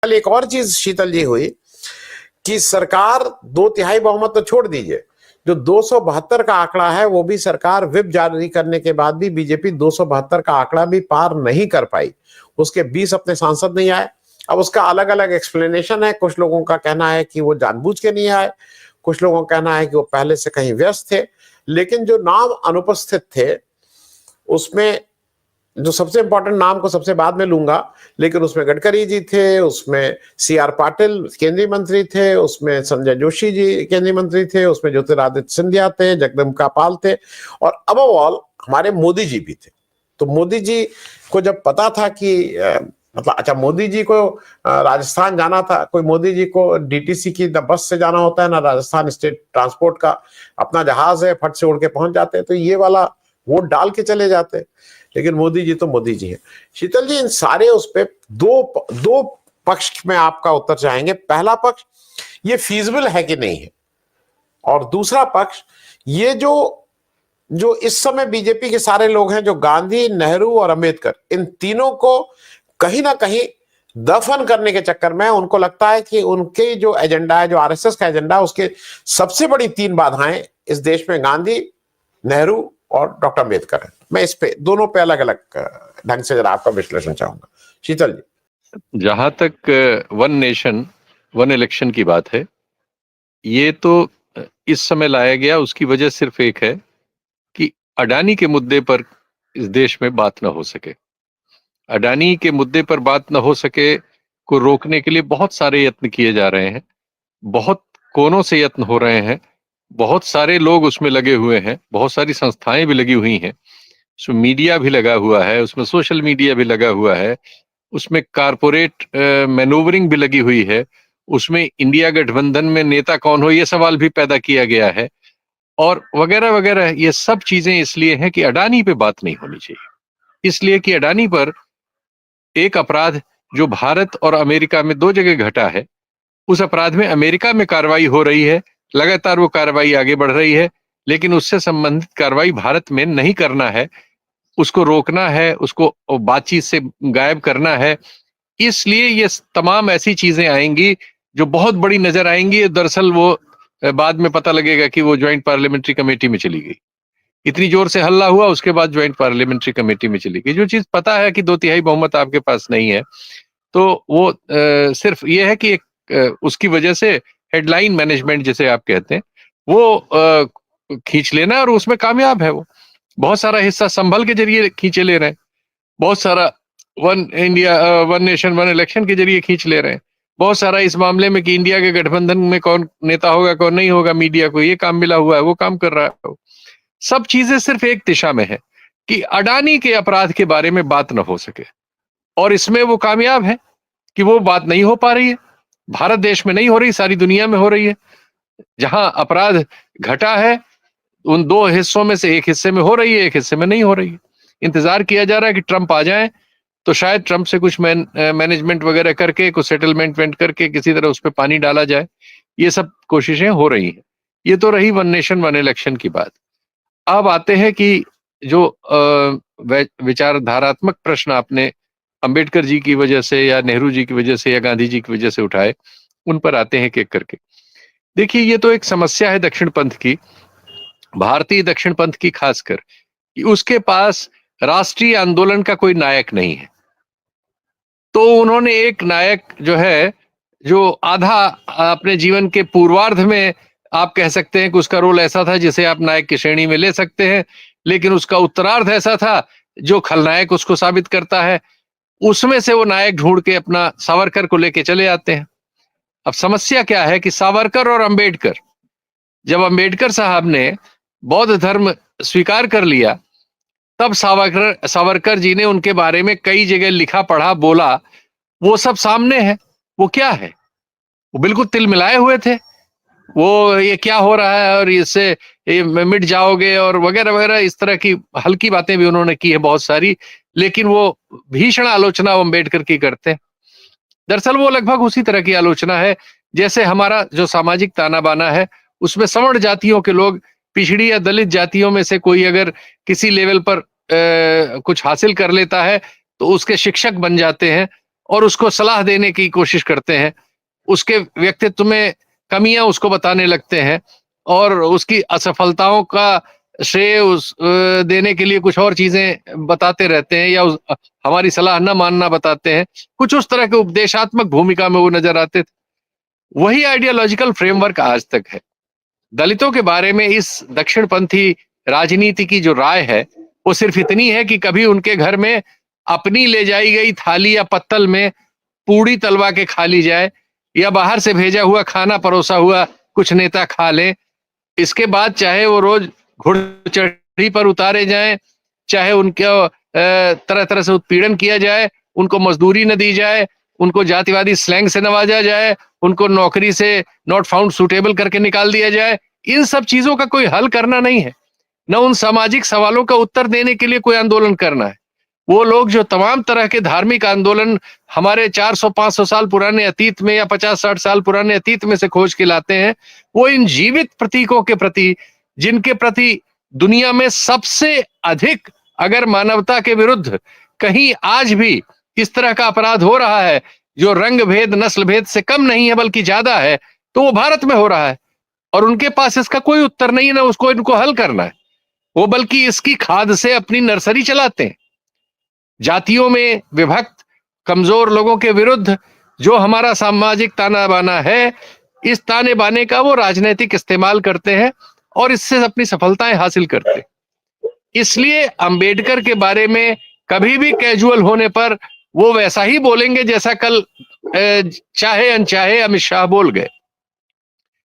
कल एक और चीज शीतल जी हुई कि सरकार 2/3 बहुमत तो छोड़ दीजिए, जो 272 का आंकड़ा है वो भी सरकार व्हिप जारी करने के बाद भी बीजेपी 272 का आंकड़ा भी पार नहीं कर पाई। उसके 20 अपने सांसद नहीं आए। अब उसका अलग अलग एक्सप्लेनेशन है। कुछ लोगों का कहना है कि वो जानबूझ के नहीं आए, कुछ लोगों का कहना है कि वो पहले से कहीं व्यस्त थे। लेकिन जो नाम अनुपस्थित थे उसमें जो सबसे इंपॉर्टेंट नाम को सबसे बाद में लूंगा, लेकिन उसमें गडकरी जी थे, उसमें CR पाटिल केंद्रीय मंत्री थे, उसमें संजय जोशी जी केंद्रीय मंत्री थे, उसमें ज्योतिरादित्य सिंधिया थे, जगदम्बिका पाल थे और अबव ऑल हमारे मोदी जी भी थे। तो मोदी जी को जब पता था कि मतलब अच्छा मोदी जी को राजस्थान जाना था, कोई मोदी जी को DTC की बस से जाना होता है ना, राजस्थान स्टेट ट्रांसपोर्ट का अपना जहाज है, फट से उड़ के पहुंच जाते हैं, तो ये वाला वोट डाल के चले जाते। लेकिन मोदी जी तो मोदी जी हैं। शीतल जी, इन सारे उस पे दो पक्ष में आपका उत्तर चाहेंगे। पहला पक्ष, ये फीजिबल है कि नहीं है, और दूसरा पक्ष, ये जो इस समय बीजेपी के सारे लोग हैं जो गांधी, नेहरू और अंबेडकर, इन तीनों को कहीं ना कहीं दफन करने के चक्कर में उनको लगता है कि उनके जो एजेंडा है, जो RSS का एजेंडा है, उसके सबसे बड़ी 3 बाधाएं इस देश में गांधी, नेहरू और डॉक्टर अंबेडकर है। मैं इस पे दोनों पे अलग अलग ढंग से जरा आपका विश्लेषण चाहूंगा शीतल जी। जहां तक वन नेशन वन इलेक्शन की बात है, ये तो इस समय लाया गया, उसकी वजह सिर्फ एक है कि अडानी के मुद्दे पर इस देश में बात ना हो सके। अडानी के मुद्दे पर बात ना हो सके को रोकने के लिए बहुत सारे यत्न किए जा रहे हैं, बहुत कोनों से यत्न हो रहे हैं, बहुत सारे लोग उसमें लगे हुए हैं, बहुत सारी संस्थाएं भी लगी हुई हैं, उसमें मीडिया भी लगा हुआ है, उसमें सोशल मीडिया भी लगा हुआ है, उसमें कारपोरेट मैनूवरिंग भी लगी हुई है, उसमें इंडिया गठबंधन में नेता कौन हो ये सवाल भी पैदा किया गया है, और वगैरह वगैरह। ये सब चीजें इसलिए हैं कि अडानी पे बात नहीं होनी चाहिए, इसलिए कि अडानी पर एक अपराध जो भारत और अमेरिका में 2 जगह घटा है, उस अपराध में अमेरिका में कार्रवाई हो रही है, लगातार वो कार्रवाई आगे बढ़ रही है, लेकिन उससे संबंधित कार्रवाई भारत में नहीं करना है, उसको रोकना है, उसको बातचीत से गायब करना है। इसलिए ये तमाम ऐसी चीजें आएंगी जो बहुत बड़ी नजर आएंगी। दरअसल वो बाद में पता लगेगा कि वो ज्वाइंट पार्लियामेंट्री कमेटी में चली गई, इतनी जोर से हल्ला हुआ, उसके बाद ज्वाइंट पार्लियामेंट्री कमेटी में चली गई। जो चीज पता है कि 2/3 बहुमत आपके पास नहीं है, तो वो सिर्फ ये है कि एक उसकी वजह से हेडलाइन मैनेजमेंट जिसे आप कहते हैं वो खींच लेना, और उसमें कामयाब है वो। बहुत सारा हिस्सा संभल के जरिए खींचे ले रहे हैं, बहुत सारा one India one nation one election के जरिए खींच ले रहे हैं, बहुत सारा इस मामले में कि इंडिया के गठबंधन में कौन नेता होगा कौन नहीं होगा, मीडिया को ये काम मिला हुआ है, वो काम कर रहा है। सब चीजें सिर्फ एक दिशा में है कि अडानी के अपराध के बारे में बात न हो सके, और इसमें वो कामयाब है कि वो बात नहीं हो पा रही है। भारत देश में नहीं हो रही, सारी दुनिया में हो रही है। जहां अपराध घटा है उन 2 हिस्सों में से एक हिस्से में हो रही है, एक हिस्से में नहीं हो रही है। इंतजार किया जा रहा है कि ट्रंप आ जाए तो शायद ट्रंप से कुछ मैनेजमेंट वगैरह करके, कुछ सेटलमेंट करके किसी तरह उस पर पानी डाला जाए। ये सब कोशिशें हो रही हैं। ये तो रही वन नेशन वन इलेक्शन की बात। अब आते हैं कि जो विचारधारात्मक प्रश्न आपने अंबेडकर जी की वजह से या नेहरू जी की वजह से या गांधी जी की वजह से उठाए, उन पर आते हैं एक-एक करके। देखिए, ये तो एक समस्या है दक्षिण पंथ की, भारतीय दक्षिण पंथ की खासकर, कि उसके पास राष्ट्रीय आंदोलन का कोई नायक नहीं है। तो उन्होंने एक नायक जो है, जो आधा अपने जीवन के पूर्वार्ध में आप कह सकते हैं कि उसका रोल ऐसा था जिसे आप नायक की श्रेणी में ले सकते हैं, लेकिन उसका उत्तरार्ध ऐसा था जो खलनायक उसको साबित करता है। उसमें से वो नायक ढूंढ के अपना सावरकर को लेके चले आते हैं। अब समस्या क्या है कि सावरकर और अंबेडकर, जब अंबेडकर साहब ने बौद्ध धर्म स्वीकार कर लिया, तब सावरकर जी ने उनके बारे में कई जगह लिखा, पढ़ा, बोला। वो सब सामने है। वो क्या है? वो बिल्कुल तिलमिलाए हुए थे। वो ये क्या हो रहा है और इससे ये मिट जाओगे और वगैरह वगैरह, इस तरह की हल्की बातें भी उन्होंने की है बहुत सारी, लेकिन वो भीषण आलोचना अम्बेडकर की करते हैं। दरअसल वो लगभग उसी तरह की आलोचना है जैसे हमारा जो सामाजिक ताना बाना है, उसमें सवर्ण जातियों के लोग, पिछड़ी या दलित जातियों में से कोई अगर किसी लेवल पर कुछ हासिल कर लेता है तो उसके शिक्षक बन जाते हैं, और उसको सलाह देने की कोशिश करते हैं, उसके व्यक्तित्व में कमियां उसको बताने लगते हैं और उसकी असफलताओं का श्रेय देने के लिए कुछ और चीजें बताते रहते हैं या हमारी सलाह न मानना बताते हैं। कुछ उस तरह के उपदेशात्मक भूमिका में वो नजर आते थे। वही आइडियोलॉजिकल फ्रेमवर्क आज तक है। दलितों के बारे में इस दक्षिणपंथी राजनीति की जो राय है वो सिर्फ इतनी है कि कभी उनके घर में अपनी ले जाई गई थाली या पत्तल में पूड़ी तलवा के खा ली जाए या बाहर से भेजा हुआ खाना परोसा हुआ कुछ नेता खा लें। इसके बाद चाहे वो रोज घुड़चढ़ी पर उतारे जाएं, चाहे उनको तरह तरह से उत्पीड़न किया जाए, उनको मजदूरी न दी जाए, उनको जातिवादी स्लैंग से नवाजा जाए, उनको नौकरी से नॉट फाउंड सुटेबल करके निकाल दिया जाए, इन सब चीजों का कोई हल करना नहीं है, न उन सामाजिक सवालों का उत्तर देने के लिए कोई आंदोलन करना है। वो लोग जो तमाम तरह के धार्मिक आंदोलन हमारे 400-500 साल पुराने अतीत में या 50-60 साल पुराने अतीत में से खोज के लाते हैं, वो इन जीवित प्रतीकों के प्रति, जिनके प्रति दुनिया में सबसे अधिक अगर मानवता के विरुद्ध कहीं आज भी इस तरह का अपराध हो रहा है जो रंग भेद नस्ल भेद से कम नहीं है बल्कि ज्यादा है, तो वो भारत में हो रहा है और उनके पास इसका कोई उत्तर नहीं है, ना उसको इनको हल करना है। वो बल्कि इसकी खाद से अपनी नर्सरी चलाते हैं। जातियों में विभक्त कमजोर लोगों के विरुद्ध जो हमारा सामाजिक ताना बाना है, इस ताने बाने का वो राजनीतिक इस्तेमाल करते हैं और इससे अपनी सफलताएं हासिल करते हैं। इसलिए अंबेडकर के बारे में कभी भी कैजुअल होने पर वो वैसा ही बोलेंगे जैसा कल चाहे अनचाहे अमित शाह बोल गए,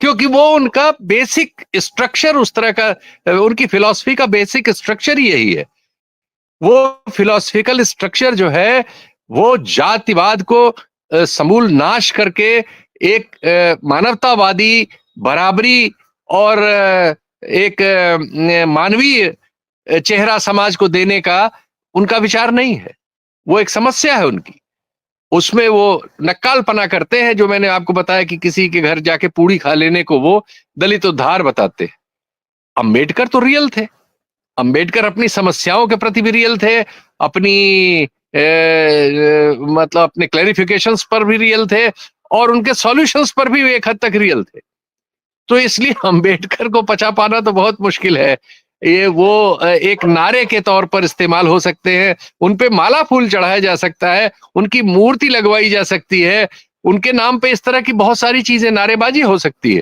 क्योंकि वो उनका बेसिक स्ट्रक्चर उस तरह का, उनकी फिलॉसफी का बेसिक स्ट्रक्चर ही यही है। वो फिलोसफिकल स्ट्रक्चर जो है वो जातिवाद को समूल नाश करके एक मानवतावादी बराबरी और एक मानवीय चेहरा समाज को देने का उनका विचार नहीं है। वो एक समस्या है उनकी, उसमें वो नक्कालपना करते हैं। जो मैंने आपको बताया कि किसी के घर जाके पूड़ी खा लेने को वो दलित उद्धार बताते हैं। अंबेडकर तो रियल थे, अंबेडकर अपनी समस्याओं के प्रति भी रियल थे, अपनी मतलब अपने क्लैरिफिकेशंस पर भी रियल थे और उनके सॉल्यूशंस पर भी एक हद तक रियल थे। तो इसलिए अंबेडकर को पचा पाना तो बहुत मुश्किल है। ये वो एक नारे के तौर पर इस्तेमाल हो सकते हैं, उन पे माला फूल चढ़ाया जा सकता है, उनकी मूर्ति लगवाई जा सकती है, उनके नाम पे इस तरह की बहुत सारी चीजें नारेबाजी हो सकती है,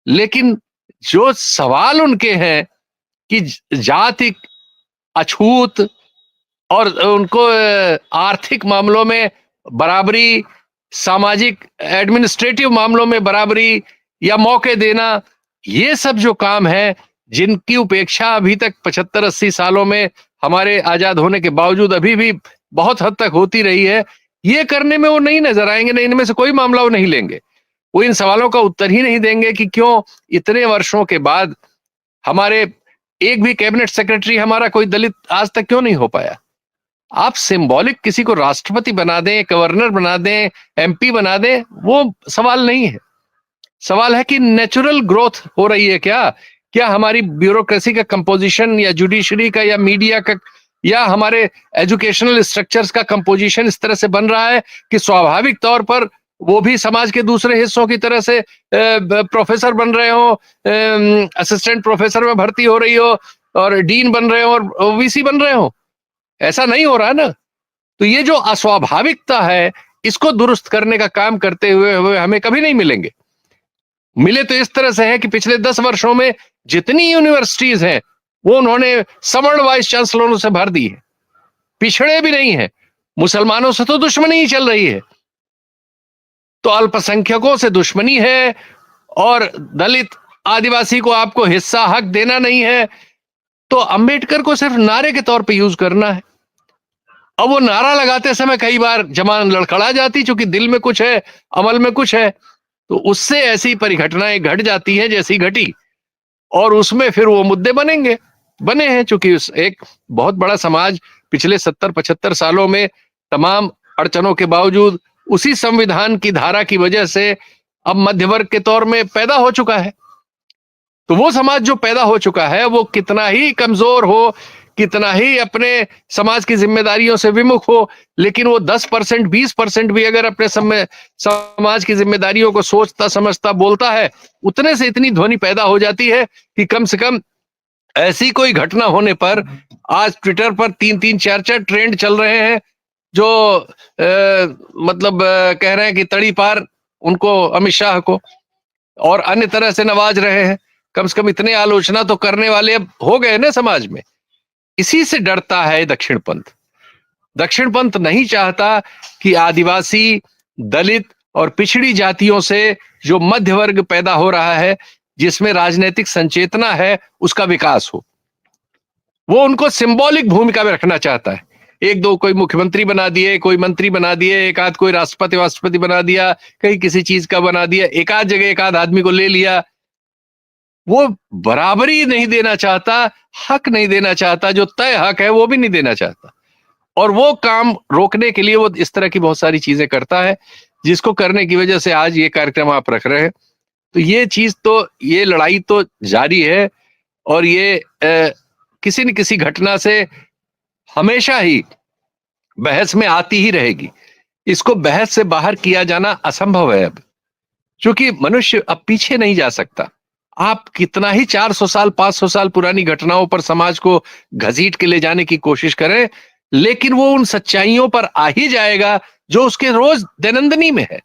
लेकिन जो सवाल उनके हैं कि जाति अछूत और उनको आर्थिक मामलों में बराबरी, सामाजिक एडमिनिस्ट्रेटिव मामलों में बराबरी या मौके देना, ये सब जो काम है जिनकी उपेक्षा अभी तक 75-80 सालों में हमारे आजाद होने के बावजूद अभी भी बहुत हद तक होती रही है, ये करने में वो नहीं नजर आएंगे, नहीं इनमें से कोई मामला वो नहीं लेंगे। वो इन सवालों का उत्तर ही नहीं देंगे कि क्यों इतने वर्षों के बाद हमारे एक भी कैबिनेट सेक्रेटरी हमारा कोई दलित आज तक क्यों नहीं हो पाया। आप सिंबॉलिक किसी को राष्ट्रपति बना दें, गवर्नर बना दें, एमपी बना दें, वो सवाल नहीं है। सवाल है कि नेचुरल ग्रोथ हो रही है क्या हमारी ब्यूरोक्रेसी का कंपोजिशन या जुडिशरी का या मीडिया का या हमारे एजुकेशनल स्ट्रक्चर्स का कंपोजिशन इस तरह से बन रहा है कि स्वाभाविक तौर पर वो भी समाज के दूसरे हिस्सों की तरह से प्रोफेसर बन रहे हो, असिस्टेंट प्रोफेसर में भर्ती हो रही हो और डीन बन रहे हो और ओवीसी बन रहे हो। ऐसा नहीं हो रहा ना। तो ये जो अस्वाभाविकता है इसको दुरुस्त करने का काम करते हुए हमें कभी नहीं मिलेंगे। मिले तो इस तरह से है कि पिछले 10 वर्षों में जितनी यूनिवर्सिटीज हैं वो उन्होंने सवर्ण वाइस चांसलरों से भर दी है, पिछड़े भी नहीं है। मुसलमानों से तो दुश्मनी ही चल रही है, तो अल्पसंख्यकों से दुश्मनी है और दलित आदिवासी को आपको हिस्सा हक देना नहीं है। तो अंबेडकर को सिर्फ नारे के तौर पे यूज करना है। अब वो नारा लगाते समय कई बार जबान लड़खड़ा जाती, क्योंकि दिल में कुछ है, अमल में कुछ है, तो उससे ऐसी परिघटनाएं घट जाती हैं जैसी घटी, और उसमें फिर वो मुद्दे बने हैं। चूंकि एक बहुत बड़ा समाज पिछले 70-75 सालों में तमाम अड़चनों के बावजूद उसी संविधान की धारा की वजह से अब मध्य वर्ग के तौर में पैदा हो चुका है। तो वो समाज जो पैदा हो चुका है वो कितना ही कमजोर हो, कितना ही अपने समाज की जिम्मेदारियों से विमुख हो, लेकिन वो 10% 20% भी अगर अपने समाज की जिम्मेदारियों को सोचता समझता बोलता है, उतने से इतनी ध्वनि पैदा हो जाती है कि कम से कम ऐसी कोई घटना होने पर आज ट्विटर पर 3-3 4-4 ट्रेंड चल रहे हैं जो मतलब कह रहे हैं कि तड़ी पार उनको अमित शाह को और अन्य तरह से नवाज रहे हैं। कम से कम इतने आलोचना तो करने वाले अब हो गए ना समाज में। इसी से डरता है दक्षिण पंथ। दक्षिण पंथ नहीं चाहता कि आदिवासी, दलित और पिछड़ी जातियों से जो मध्य वर्ग पैदा हो रहा है, जिसमें राजनीतिक संचेतना है, उसका विकास हो। वो उनको सिंबॉलिक भूमिका में रखना चाहता है। एक दो कोई मुख्यमंत्री बना दिए, कोई मंत्री बना दिए, एक आध कोई राष्ट्रपति बना दिया, कहीं किसी चीज का बना दिया, एक आध जगह एक आध आदमी को ले लिया। वो बराबरी नहीं देना चाहता, हक नहीं देना चाहता, जो तय हक है वो भी नहीं देना चाहता। और वो काम रोकने के लिए वो इस तरह की बहुत सारी चीजें करता है, जिसको करने की वजह से आज ये कार्यक्रम आप रख रहे हैं। तो ये चीज तो, ये लड़ाई तो जारी है और ये किसी न किसी घटना से हमेशा ही बहस में आती ही रहेगी। इसको बहस से बाहर किया जाना असंभव है अब, क्योंकि मनुष्य अब पीछे नहीं जा सकता। आप कितना ही 400 साल 500 साल पुरानी घटनाओं पर समाज को घसीट के ले जाने की कोशिश करें, लेकिन वो उन सच्चाइयों पर आ ही जाएगा जो उसके रोज दैनंदिनी में है।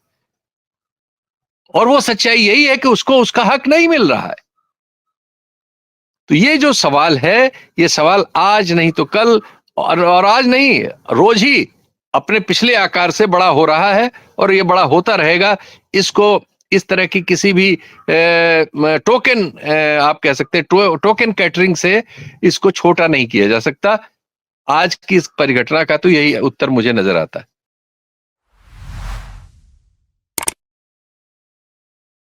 और वो सच्चाई यही है कि उसको उसका हक नहीं मिल रहा है। तो ये जो सवाल है, ये सवाल आज नहीं तो कल और आज नहीं, रोज ही अपने पिछले आकार से बड़ा हो रहा है और ये बड़ा होता रहेगा। इसको इस तरह की किसी भी टोकन आप कह सकते हैं टोकन कैटरिंग से इसको छोटा नहीं किया जा सकता। आज की इस परिघटना का तो यही उत्तर मुझे नजर आता है।